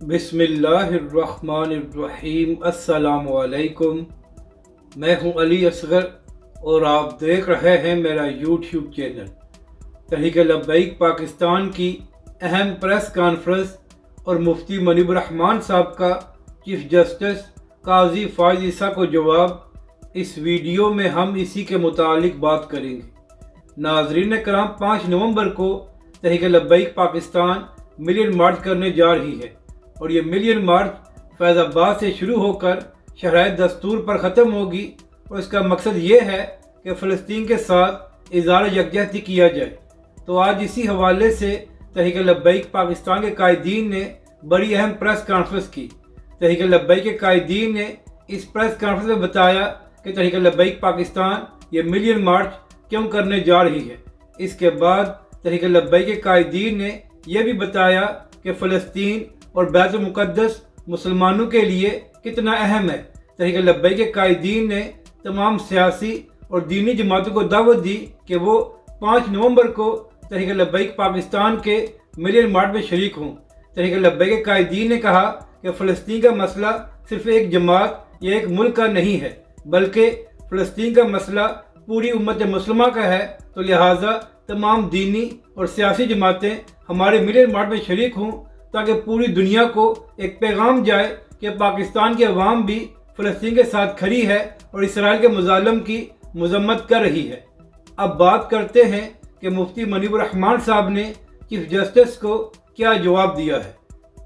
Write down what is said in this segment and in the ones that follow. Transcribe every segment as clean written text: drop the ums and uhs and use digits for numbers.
बिस्मिल्लाहिर्रहमानिर्रहीम। अस्सलाम वालेकुम। मैं हूं अली असगर और आप देख रहे हैं मेरा यूट्यूब चैनल। तहरीक लब्बैक पाकिस्तान की अहम प्रेस कॉन्फ्रेंस और मुफ्ती मुनीब रहमान साहब का चीफ जस्टिस काजी फायद ईसा को जवाब, इस वीडियो में हम इसी के मुतालिक बात करेंगे। नाजरीन कराम, 5 नवंबर को तहरीक लब्बैक पाकिस्तान मिलियन मार्च करने जा रही है और ये मिलियन मार्च फैज़ाबाद से शुरू होकर शरह दस्तूर पर ख़त्म होगी और इसका मकसद ये है कि फ़लस्तीन के साथ इज़हार यकजहती किया जाए। तो आज इसी हवाले से तहरीक लब्बैक पाकिस्तान के कायदीन ने बड़ी अहम प्रेस कॉन्फ्रेंस की। तहरीक लब्बैक के कायदीन ने इस प्रेस कॉन्फ्रेंस में बताया कि तहरीक लब्बैक पाकिस्तान ये मिलियन मार्च क्यों करने जा रही है। इसके बाद तहरीक लब्बैक के कायदीन ने यह भी बताया कि फ़लस्तीन और बैतुल मुक़द्दस मुसलमानों के लिए कितना अहम है। तहरीक लब्बैक के कायदीन ने तमाम सियासी और दीनी जमातों को दावत दी कि वो 5 नवंबर को तहरीक लब्बैक पाकिस्तान के मिलियन मार्च में शरीक हों। तहरीक लब्बैक के कायदीन ने कहा कि फ़लस्तीन का मसला सिर्फ एक जमात या एक मुल्क का नहीं है, बल्कि फ़लस्तीन का मसला पूरी उम्मत मुसलमा का है। तो लिहाजा तमाम दीनी और सियासी जमातें हमारे मिलियन मार्च में शरीक हों ताकि पूरी दुनिया को एक पैगाम जाए कि पाकिस्तान की अवाम भी फ़लस्तीन के साथ खड़ी है और इसराइल के मुज़ालम की मज़म्मत कर रही है। अब बात करते हैं कि मुफ्ती मुनीब रहमान साहब ने चीफ जस्टिस को क्या जवाब दिया है।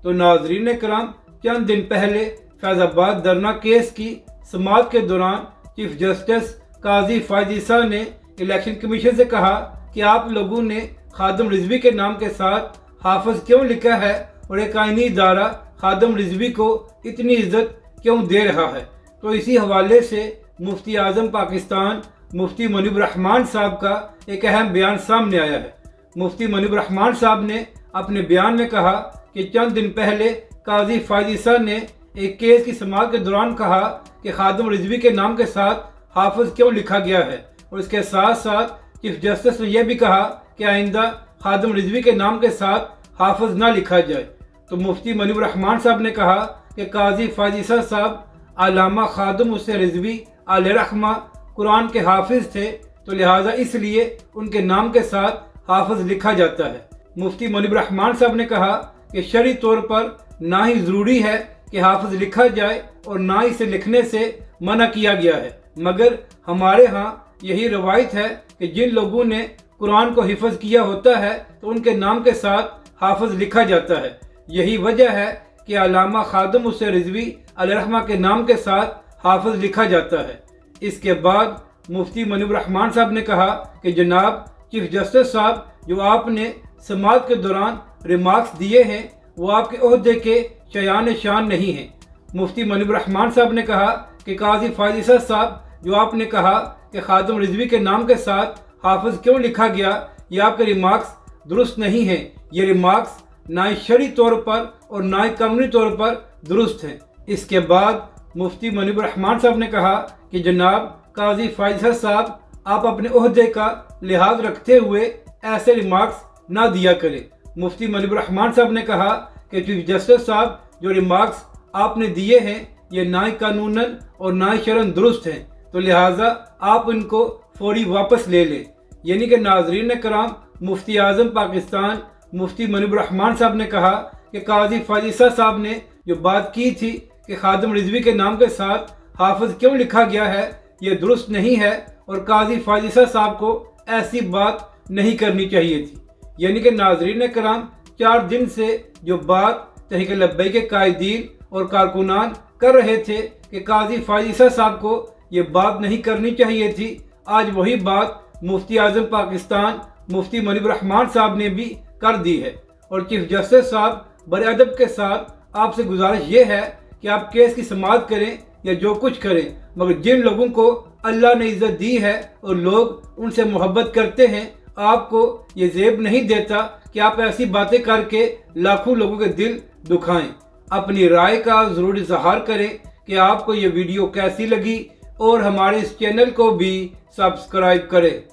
तो नाजरीन कराम, चंद दिन पहले फैज़ाबाद धरना केस की समाअत के दौरान चीफ जस्टिस काजी फायद ईसा ने इलेक्शन कमीशन से कहा कि आप लोगों ने खादिम रिजवी के नाम के साथ हाफिज क्यों लिखा है और एक आईनी इदारा खादिम रिजवी को इतनी इज्जत क्यों दे रहा है। तो इसी हवाले से मुफ्ती आज़म पाकिस्तान मुफ्ती मुनीब रहमान साहब का एक अहम बयान सामने आया है। मुफ्ती मुनीब रहमान साहब ने अपने बयान में कहा कि चंद दिन पहले काजी फायद ईसा ने एक केस की समाअत के दौरान कहा कि खादिम रिजवी के नाम के साथ हाफिज क्यों लिखा गया है और इसके साथ साथ चीफ जस्टिस ने यह भी कहा कि आइंदा खादिम रिजवी के नाम के साथ हाफिज ना लिखा जाए। तो मुफ्ती मुनीब रहमान साहब ने कहा कि काजी फायद ईसा साहब अल्लामा खादिम हुसैन रिजवी अलैहिर्रहमा कुरान के हाफिज थे, तो लिहाजा इसलिए उनके नाम के साथ हाफिज लिखा जाता है। मुफ्ती मुनीब रहमान साहब ने कहा कि शरई तौर पर ना ही ज़रूरी है कि हाफिज लिखा जाए और ना ही इसे लिखने से मना किया गया है, मगर हमारे यहाँ यही रवायत है कि जिन लोगों ने कुरान को हिफ्ज़ किया होता है तो उनके नाम के साथ हाफिज लिखा जाता है। यही वजह है कि अल्लामा खादिम हुसैन रिजवी अलैहिर्रहमा के नाम के साथ हाफिज लिखा जाता है। इसके बाद मुफ्ती मुनीब रहमान साहब ने कहा कि जनाब चीफ जस्टिस साहब, जो आपने समाअत के दौरान रिमार्क्स दिए हैं वो आपके ओहदे के शयान शान नहीं हैं। मुफ्ती मुनीब रहमान साहब ने कहा कि काजी फायद ईसा साहब, जो आपने कहा कि खादिम रिजवी के नाम के साथ हाफिज क्यों लिखा गया, ये आपके रिमार्क्स दुरुस्त नहीं हैं। ये रिमार्क्स ना ही शरई तौर पर और ना ही कानूनी तौर पर दुरुस्त हैं। इसके बाद मुफ्ती मुनीब रहमान साहब ने कहा कि जनाब काजी फायद ईसा साहब, आप अपने ओहदे का लिहाज रखते हुए ऐसे रिमार्क्स ना दिया करें। मुफ्ती मुनीब रहमान साहब ने कहा कि चीफ जस्टिस साहब, जो रिमार्क्स आपने दिए हैं ये ना ही कानूनन और ना ही शरन दुरुस्त हैं, तो लिहाजा आप इनको फौरी वापस ले लें। यानी कि नाजरीन कराम, मुफ्ती आज़म पाकिस्तान मुफ्ती मुनीब रहमान साहब ने कहा कि काजी फायद ईसा साहब ने जो बात की थी कि खादिम रिजवी के नाम के साथ हाफिज क्यों लिखा गया है, ये दुरुस्त नहीं है और काजी फायद ईसा साहब को ऐसी बात नहीं करनी चाहिए थी। यानी कि नाजरीन कराम, 4 दिन से जो बात तहरीक लब्बैक के कायदीन और कारकुनान कर रहे थे कि काजी फायद ईसा साहब को ये बात नहीं करनी चाहिए थी, आज वही बात मुफ्ती आज़म पाकिस्तान मुफ्ती मुनीब रहमान साहब ने भी कर दी है। और चीफ जस्टिस साहब, बड़े अदब के साथ आपसे गुजारिश ये है कि आप केस की समाअत करें या जो कुछ करें, मगर जिन लोगों को अल्लाह ने इज्जत दी है और लोग उनसे मोहब्बत करते हैं, आपको ये ज़ेब नहीं देता कि आप ऐसी बातें करके लाखों लोगों के दिल दुखाएं। अपनी राय का ज़रूर इज़हार करें कि आपको ये वीडियो कैसी लगी और हमारे इस चैनल को भी सब्सक्राइब करें।